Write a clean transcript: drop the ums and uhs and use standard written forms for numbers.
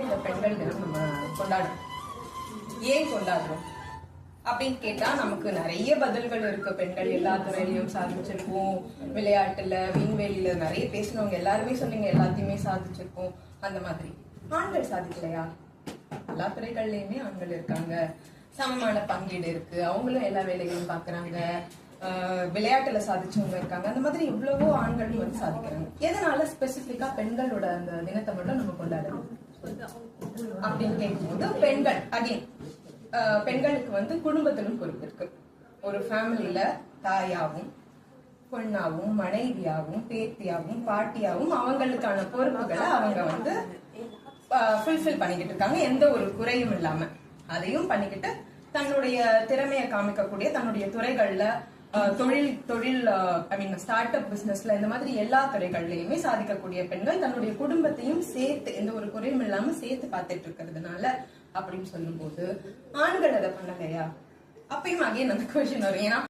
இந்த பெண்கள் தினம் நம்ம கொண்டாடுறோம். ஏன் கொண்டாடுறோம் அப்படின்னு கேட்டா நமக்கு நிறைய பதில்கள் இருக்கு. பெண்கள் எல்லா துறையிலையும் சாதிச்சிருக்கோம், விளையாட்டுல விண்வெளியில நிறைய பேசினவங்க எல்லாருமே சொன்னீங்க எல்லாத்தையுமே சாதிச்சிருக்கோம். அந்த மாதிரி ஆண்கள் சாதிக்கலையா? எல்லா துறைகள்லயுமே ஆண்கள் இருக்காங்க, சமமான பங்கீடு இருக்கு, அவங்களும் எல்லா வேலைகளும் பாக்குறாங்க, விளையாட்டுல சாதிச்சவங்க இருக்காங்க. அந்த மாதிரி எவ்வளவோ ஆண்கள் வந்து சாதிக்கிறாங்க. எதனால ஸ்பெசிபிக்கா பெண்களோட அந்த தினத்தை மட்டும் நம்ம கொண்டாடணும் அப்படின்னு கேட்கும்போது, பெண்கள் அகைன் பெண்களுக்கு வந்து குடும்பத்திலும் பொறுப்பு இருக்கு. ஒரு ஃபேமிலியில தாயாவும் பொண்ணாவும் மனைவியாவும் பேத்தியாவும் பாட்டியாவும் அவங்களுக்கான பொறுப்புகளை அவங்க வந்து ஃபுல்ஃபில் பண்ணிக்கிட்டு இருக்காங்க, எந்த ஒரு குறையும் இல்லாம. அதையும் பண்ணிக்கிட்டு தன்னுடைய திறமையை காமிக்கக்கூடிய தன்னுடைய துறைகள்ல தொழில் ஐ மீன் ஸ்டார்ட் அப் பிசினஸ்ல இந்த மாதிரி எல்லா துறைகள்லயுமே சாதிக்கக்கூடிய பெண்கள் தன்னுடைய குடும்பத்தையும் சேர்த்து எந்த ஒரு குறையும் இல்லாம சேர்த்து பார்த்துட்டு இருக்கிறதுனால அப்படின்னு சொல்லும் போது ஆண்கள் அதை பண்ணலையா? அப்பயும் அகைன் அந்த கொஸ்டின் வரும். ஏன்னா